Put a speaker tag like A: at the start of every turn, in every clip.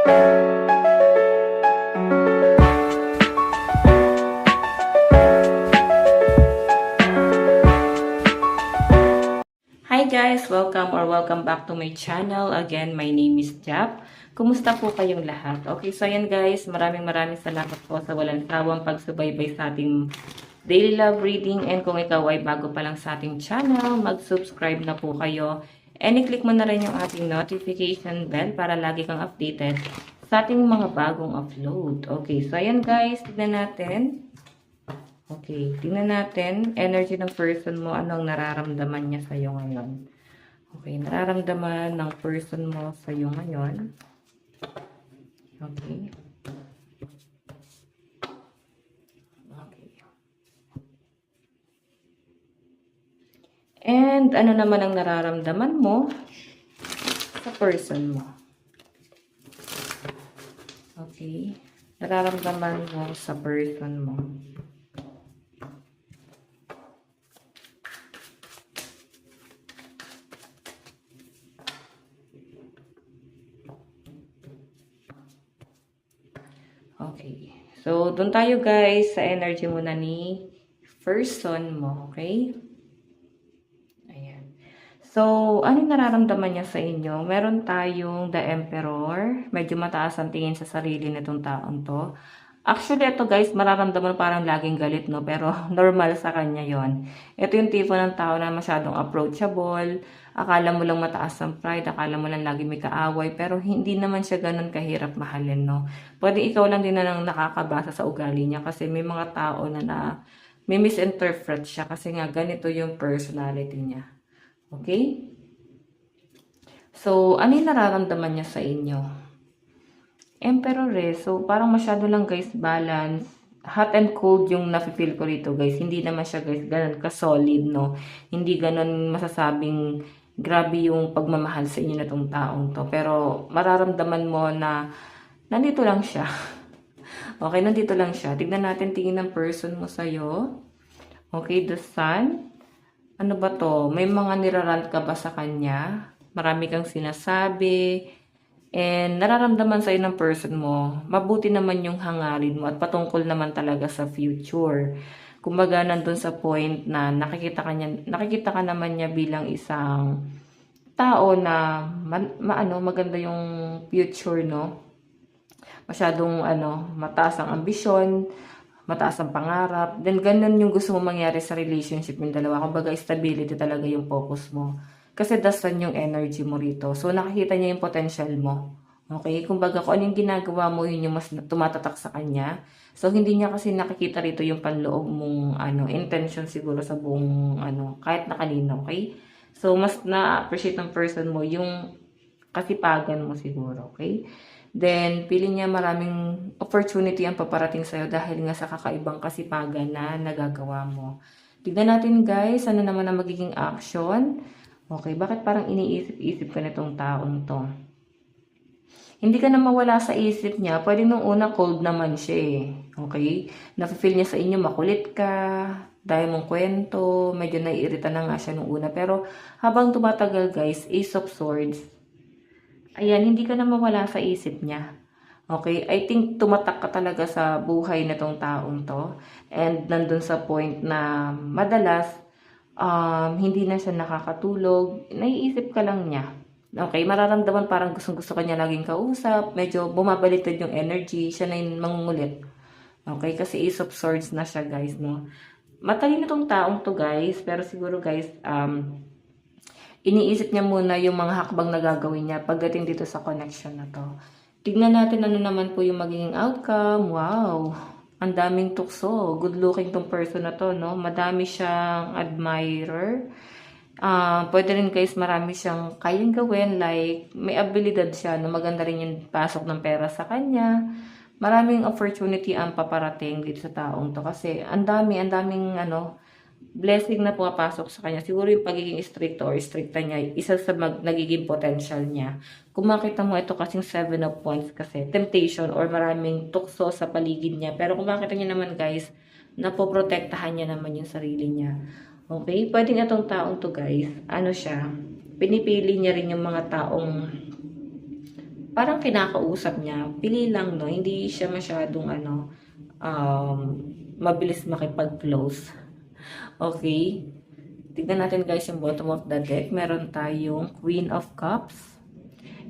A: Hi guys! Welcome back to my channel. Again, my name is Jap. Kumusta po kayong lahat? Okay, so ayan guys, maraming salamat po sa walang sawang pagsubaybay sa ating daily love reading. And kung ikaw ay bago pa lang sa ating channel, mag-subscribe na po kayo. And i-click mo na rin yung ating notification bell para lagi kang updated sa ating mga bagong upload. Okay, so ayan guys, tignan natin. Okay, tingnan natin, energy ng person mo, anong nararamdaman niya sa'yo ngayon. Okay, nararamdaman ng person mo sa'yo ngayon. Okay. Okay. And ano naman ang nararamdaman mo sa person mo. Okay. Nararamdaman mo sa person mo. Okay. So, doon tayo guys sa energy muna ni person mo. Okay? Ayan. So, ano nararamdaman niya sa inyo? Meron tayong The Emperor. Medyo mataas ang tingin sa sarili nitong taong to. Actually, ito guys, mararamdaman parang laging galit, no? Pero normal sa kanya yon. Ito yung tipo ng tao na masyadong approachable. Akala mo lang mataas ang pride, akala mo lang lagi may kaaway, pero hindi naman siya ganun kahirap mahalin, no? Pwede ikaw lang din na nang nakakabasa sa ugali niya kasi may mga tao na may misinterpret siya kasi nga ganito yung personality niya. Okay? So, ano yung nararamdaman niya sa inyo? Emperor eh. So, parang masyado lang guys balance. Hot and cold yung nafe-feel ko rito guys. Hindi naman siya guys ganun ka-solid, no? Hindi ganun masasabing grabe yung pagmamahal sa inyo na tong taong to. Pero mararamdaman mo na nandito lang siya. Okay, nandito lang siya. Tignan natin tingin ng person mo sa'yo. Okay, the sun. Ano ba to? May mga nirarant ka ba sa kanya? Marami kang sinasabi. And nararamdaman sa'yo ng person mo, mabuti naman yung hangarin mo at patungkol naman talaga sa future. Kumbaga nandun sa point na nakikita ka naman niya bilang isang tao na maganda yung future, no? Masyadong mataas ang ambisyon, mataas ang pangarap. Then ganun yung gusto mo mangyari sa relationship yung dalawa. Kumbaga stability talaga yung focus mo. Kasi dasan yung energy mo rito. So nakikita niya yung potential mo. Okay? Kumbaga kung anong ginagawa mo, yun yung mas tumatatak sa kanya. So hindi niya kasi nakikita rito yung panloob mong intention siguro sa buong kahit na kanino, okay? So mas na-appreciate ng person mo yung kasipagan mo siguro, okay? Then, feeling niya maraming opportunity ang paparating sa'yo dahil nga sa kakaibang kasipagan na nagagawa mo. Tignan natin guys, ano naman ang magiging action. Okay, bakit parang iniisip-isip ka nitong taong to? Hindi ka na mawala sa isip niya. Pwede nung una cold naman siya eh. Okay? Nafe-feel niya sa inyo makulit ka, dahil mong kwento, medyo naiirita na nga siya nung una. Pero habang tumatagal guys, Ace of Swords, ayan, hindi ka na mawala sa isip niya. Okay? I think tumatak ka talaga sa buhay na tong taong to. And nandun sa point na madalas, hindi na siya nakakatulog. Naiisip ka lang niya. Okay? Mararamdaman parang gustong-gusto ka niya laging kausap. Medyo bumabaliktad yung energy. Siya na yung mangungulit. Okay? Kasi Ace of Swords na siya guys, no? Matalino tong taong to guys. Pero siguro guys, iniisip niya muna yung mga hakbang na gagawin niya pagdating dito sa connection na to. Tignan natin ano naman po yung magiging outcome. Wow! Ang daming tukso. Good looking tong person na to, no? Madami siyang admirer. Pwede rin guys, marami siyang kayang gawin. Like, may abilidad siya, no? Maganda rin yung pasok ng pera sa kanya. Maraming opportunity ang paparating dito sa taong to. Kasi, ang daming, blessing na pumapasok sa kanya. Siguro yung pagiging stricto or stricta niya, isa sa nagiging potential niya. Kung makita mo ito kasing 7 of Wands kasi, temptation or maraming tukso sa paligid niya. Pero kung makita niya naman guys, napoprotektahan niya naman yung sarili niya. Okay? Pwede nga itong taong to guys, siya, pinipili niya rin yung mga taong parang kinakausap niya. Pili lang, no? Hindi siya masyadong, um, mabilis makipag-close. Okay? Tignan natin guys yung bottom of the deck. Meron tayong Queen of Cups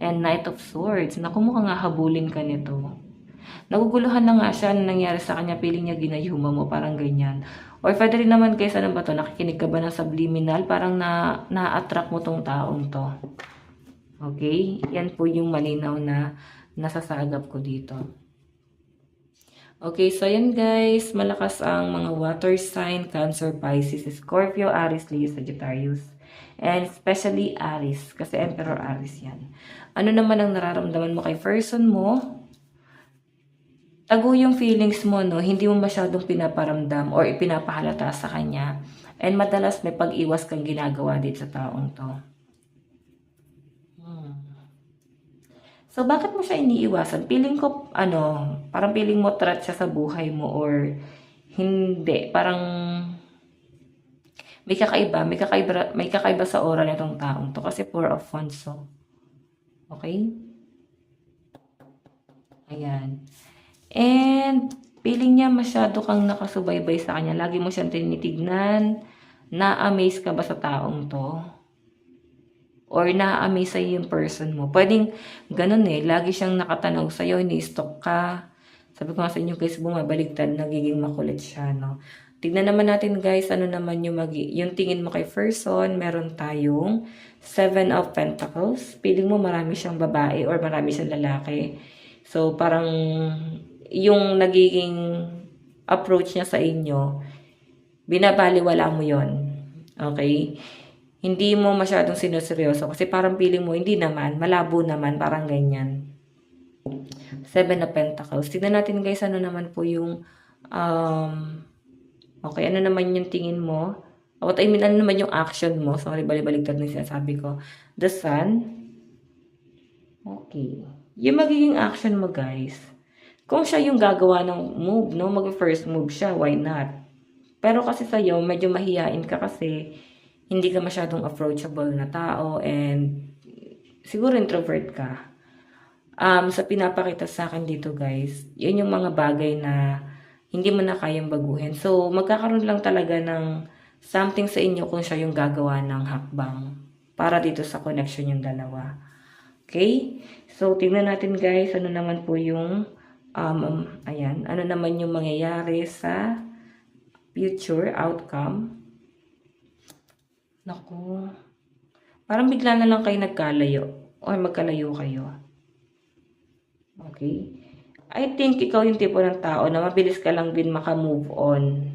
A: and Knight of Swords. Naku, mukhang nga habulin ka nito. Naguguluhan na nga siya, ano nangyari sa kanya, piling niya ginayuma mo, parang ganyan. Or pwede rin naman guys, ano ba to, nakikinig ka ba ng subliminal, parang na-attract mo tong taong to. Okay? Yan po yung malinaw na nasasagap ko dito. Okay, so yan guys, malakas ang mga water sign, Cancer, Pisces, Scorpio, Aries, Leo, Sagittarius. And especially Aries, kasi Emperor Aries yan. Ano naman ang nararamdaman mo kay person mo? Tago yung feelings mo, no? Hindi mo masyadong pinaparamdam or ipinapahalata sa kanya. And madalas may pag-iwas kang ginagawa dito sa taong to. So, bakit mo siya iniiwasan? Feeling ko, parang feeling mo threat siya sa buhay mo or hindi. Parang may kakaiba sa aura nitong taong to kasi Four of Wands, so. Okay? Ayan. And, feeling niya masyado kang nakasubaybay sa kanya. Lagi mo siyang tinitignan. Na-amaze ka ba sa taong to? Or na-amaze sa'yo yung person mo. Pwedeng ganun lagi siyang nakatanaw sa'yo, ini-stalk ka. Sabi ko nga sa inyo guys, bumabaligtad, nagiging makulit siya, no? Tignan naman natin guys, ano naman yung tingin mo kay person. Meron tayong 7 of Pentacles. Piling mo marami siyang babae or marami siyang lalaki. So, parang yung nagiging approach niya sa inyo, binabaliwala mo yon. Okay? Hindi mo masyadong sinuseryoso kasi parang feeling mo, hindi naman, malabo naman, parang ganyan. 7 of Pentacles. Tignan natin guys, ano naman po yung, okay, ano naman yung tingin mo? What I mean, ano naman yung action mo? Sorry, balibaligtad na sinasabi ko. The Sun. Okay. Yung magiging action mo guys, kung siya yung gagawa ng move, no? Mag-first move siya, why not? Pero kasi sa'yo, medyo mahihain ka kasi hindi ka masyadong approachable na tao and siguro introvert ka. Sa pinapakita sa akin dito guys, yun yung mga bagay na hindi mo na kayang baguhin. So, magkakaroon lang talaga ng something sa inyo kung siya yung gagawa ng hakbang para dito sa connection yung dalawa. Okay? So, tingnan natin guys, ano naman po yung, ayan, ano naman yung mangyayari sa future outcome. Naku. Parang bigla na lang kayo nagkalayo or magkalayo kayo. Okay? I think ikaw yung tipo ng tao na mabilis ka lang din maka-move on.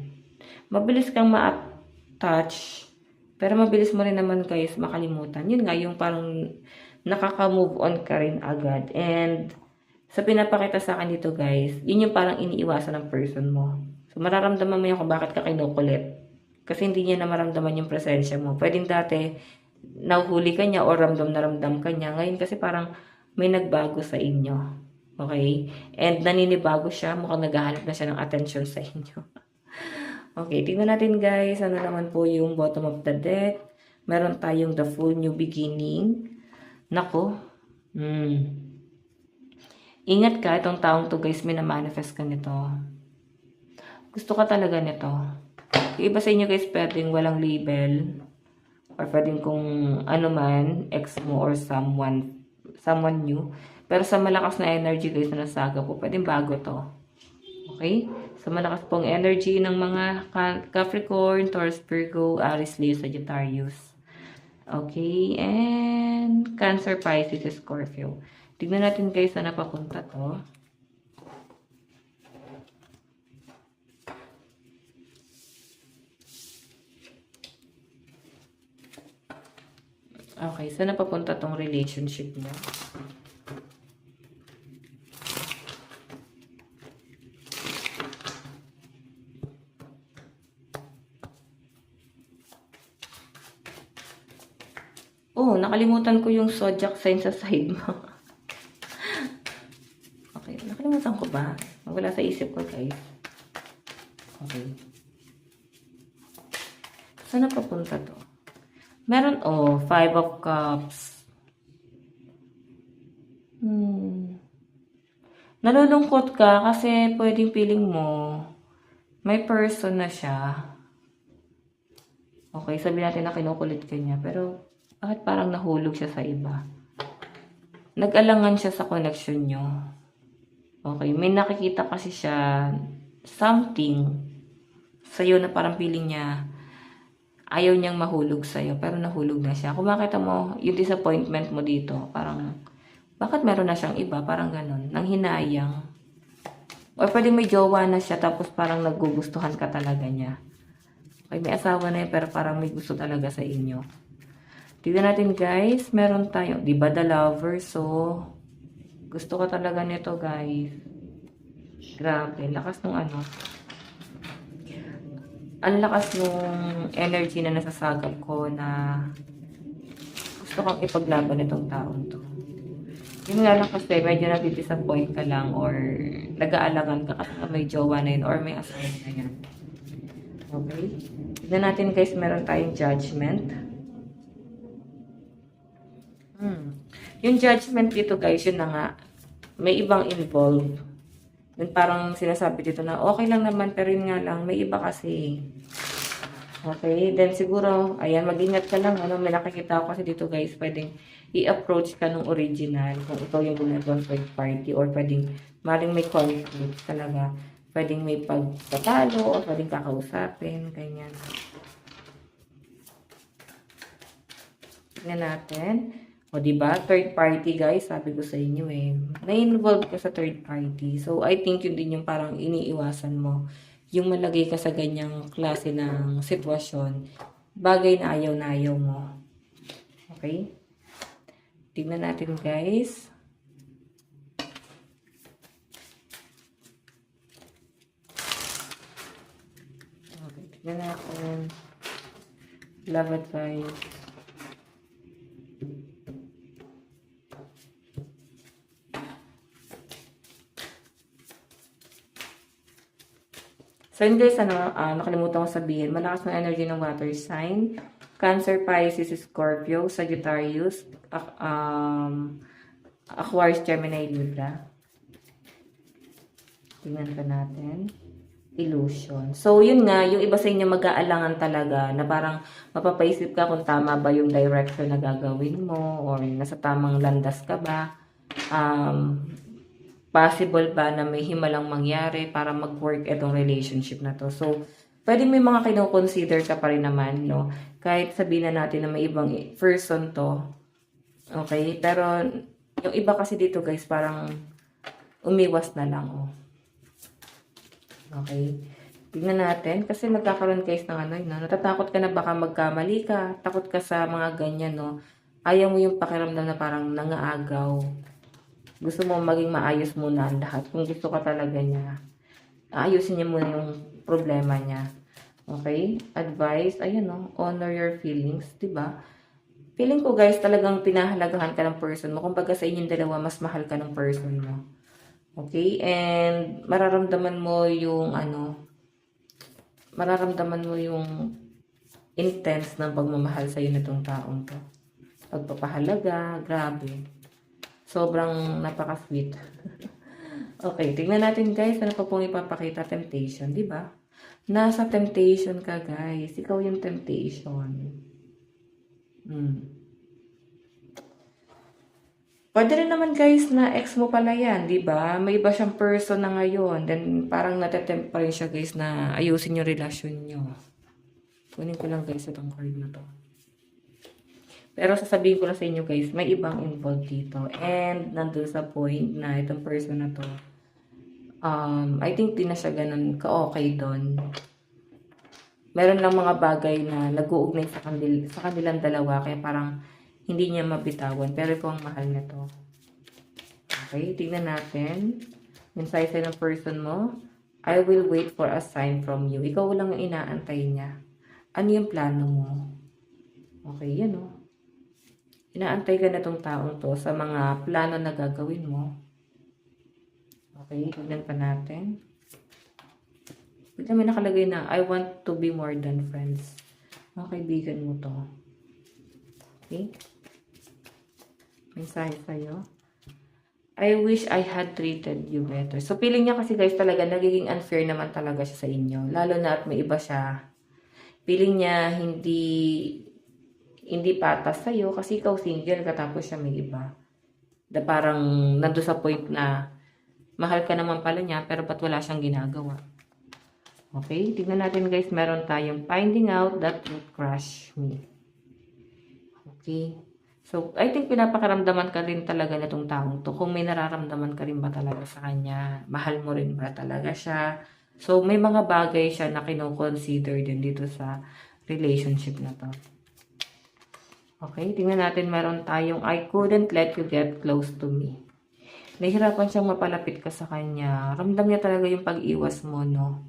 A: Mabilis kang ma-attach, pero mabilis mo rin naman guys makalimutan. Yun nga, yung parang nakaka-move on ka rin agad. And sa pinapakita sa akin dito guys, yun yung parang iniiwasan ng person mo. So mararamdaman mo yun kung bakit ka kinukulit. Kasi hindi niya na maramdaman yung presensya mo. Pwedeng dati, nahuhuli ka niya o ramdam na ramdam ka niya. Ngayon kasi parang may nagbago sa inyo. Okay? And naninibago siya. Mukhang naghahanap na siya ng attention sa inyo. Okay, tingnan natin guys. Ano naman po yung bottom of the deck. Meron tayong the full new beginning. Nako. Ingat ka. Itong taong to guys, minamanifest ka nito. Gusto ka talaga nito. Iba sa inyo guys, pwedeng walang label or pwedeng kung ano man, ex mo or someone new. Pero sa malakas na energy guys na nasaga po, pwedeng bago to. Okay? So malakas pong energy ng mga Capricorn, Taurus, Virgo, Aries, Leo, Sagittarius. Okay? And Cancer, Pisces, Scorpio. Tignan natin guys na napapunta to. Okay, saan napapunta tong relationship mo? Oh, nakalimutan ko yung zodiac sign sa side mo. Okay, nakalimutan ko ba? Wala sa isip ko, guys. Okay. Saan napapunta to? Meron, 5 of Cups. Nalulungkot ka kasi pwedeng feeling mo, may person na siya. Okay, sabihin natin na kinukulit ka niya, pero bakit parang nahulog siya sa iba? Nag-alangan siya sa connection nyo. Okay, may nakikita kasi siya something sa'yo na parang feeling niya ayaw niyang mahulog sa'yo, pero nahulog na siya. Kung makita mo, yung disappointment mo dito, parang, bakit meron na siyang iba? Parang ganun, nang hinayang. Or pwede may jowa na siya, tapos parang nagugustuhan ka talaga niya. Okay, may asawa na yun, pero parang may gusto talaga sa inyo. Tignan natin guys, meron tayo, di ba the lover? So, gusto ko talaga nito guys. Grabe, lakas nung ano. Ang lakas nung energy na nasasagap ko na gusto kang ipaglaban itong taong to. Yun nga lang kasi medyo natidisappoint ka lang or nag-aalangan ka kasi may jowa na yun or may asawa na yan. Okay? Tignan natin guys, meron tayong judgment. Yung judgment dito guys, yun na nga, may ibang involved. Yun parang sinasabi dito na okay lang naman pero yun nga lang, may iba kasi. Okay, then siguro, ayan, mag-ingat ka lang, ano, may nakikita ko kasi dito guys, pwedeng i-approach ka ng original kung ikaw yung gumagawa third party or pwedeng, maring may conflict talaga, pwedeng may pagtatalo o pwedeng kakausapin, ganyan. Tingnan natin. O, diba? Third party, guys. Sabi ko sa inyo eh. Na-involve ka sa third party. So, I think yun din yung parang iniiwasan mo. Yung malagay ka sa ganyang klase ng sitwasyon. Bagay na ayaw mo. Okay? Tingnan natin, guys. Okay, tingnan natin. Love advice. So yun guys, nakalimutan ko sabihin, malakas ng energy ng water sign, Cancer, Pisces, Scorpio, Sagittarius, Aquarius, Gemini, Libra. Tingnan pa natin. Illusion. So yun nga, yung iba sa inyo mag-aalangan talaga na parang mapapaisip ka kung tama ba yung direction na gagawin mo or nasa tamang landas ka ba. Possible ba na may himalang mangyari para mag-work itong relationship na to. So, pwede may mga kino-consider ka pa rin naman, no? Kahit sabihin na natin na may ibang person to. Okay? Pero, yung iba kasi dito guys, parang umiwas na lang, oh. Okay? Tingnan natin. Kasi magkakaroon guys ng ano, no? Natatakot ka na baka magkamali ka. Takot ka sa mga ganyan, no? Ayaw mo yung pakiramdam na parang nangaagaw. Gusto mo maging maayos muna ang lahat. Kung gusto ka talaga niya, ayusin niya muna yung problema niya. Okay? Advice, ayan no, honor your feelings, diba? Feeling ko guys, talagang pinahalagahan ka ng person mo. Kumbaga sa inyong dalawa, mas mahal ka ng person mo. Okay? And mararamdaman mo yung mararamdaman mo yung intense ng pagmamahal sa iyo nitong taong to. Pagpapahalaga, grabe. Sobrang napaka-sweet. Okay, tingnan natin guys. Ano pa pong ipapakita? Temptation, di ba? Nasa temptation ka guys. Ikaw yung temptation. Pwede rin naman guys na ex mo pala yan, di ba? May iba siyang person na ngayon. Then parang natatempt pa rin siya guys na ayusin yung relasyon nyo. Kunin ko lang guys itong card na to. Pero sasabihin ko lang sa inyo guys, may ibang involved dito. And nandun sa point na itong person na to, I think di na siya ganun ka-okay doon. Meron lang mga bagay na nag-uugnay sa kanilang dalawa, kaya parang hindi niya mabitawan. Pero ikaw ang mahal na to. Okay, tingnan natin. Yung size ng person mo, I will wait for a sign from you. Ikaw lang ang inaantay niya. Ano yung plano mo? Okay, yan o. Inaantay ka na tong taong to sa mga plano na gagawin mo. Okay, tignan pa natin. Bigla may nakalagay na, I want to be more than friends. Mga kaibigan mo to. Okay? Mensahe sa'yo. I wish I had treated you better. So, feeling niya kasi guys talaga, nagiging unfair naman talaga siya sa inyo. Lalo na at may iba siya. Feeling niya hindi patas sa'yo kasi ikaw single ka tapos siya may iba. Da parang nando sa point na mahal ka naman pala niya pero ba't wala siyang ginagawa. Okay, tignan natin guys, meron tayong finding out that you crush me. Okay. So, I think pinapakaramdaman ka rin talaga na itong taong to. Kung may nararamdaman ka rin ba talaga sa kanya, mahal mo rin ba talaga siya. So, may mga bagay siya na kino-consider din dito sa relationship na to. Okay, tingnan natin, meron tayong I couldn't let you get close to me. Nahihirapan siyang mapalapit ka sa kanya. Ramdam niya talaga yung pag-iwas mo, no?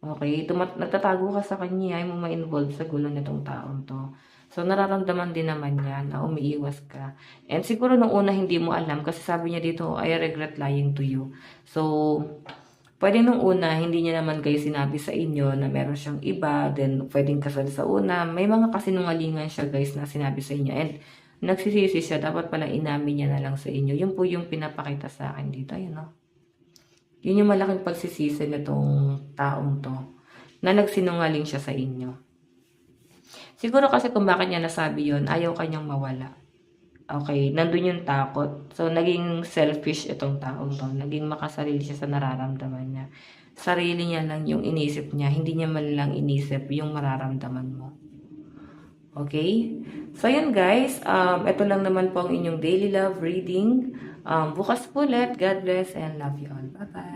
A: Okay, nagtatago ka sa kanya, ayaw mo ma-involve sa gulo nitong taong to. So, nararamdaman din naman niya na umiiwas ka. And siguro nung una hindi mo alam kasi sabi niya dito, I regret lying to you. So, pwede nung una, hindi niya naman kayo sinabi sa inyo na meron siyang iba, then pwedeng kasal sa una. May mga kasinungalingan siya guys na sinabi sa inyo. And nagsisisi siya, dapat pala inamin niya na lang sa inyo. Yun po yung pinapakita sa akin dito, yun no? Yun yung malaking pagsisisi nitong taong to, na nagsinungaling siya sa inyo. Siguro kasi kung bakit niya nasabi yun, ayaw kanyang mawala. Okay, nandun yung takot. So, naging selfish itong taong to. Naging makasarili siya sa nararamdaman niya. Sarili niya lang yung inisip niya. Hindi niya man lang inisip yung mararamdaman mo. Okay? So, yun guys. Ito lang naman po ang inyong daily love reading. Bukas po ulit. God bless and love you all. Bye-bye.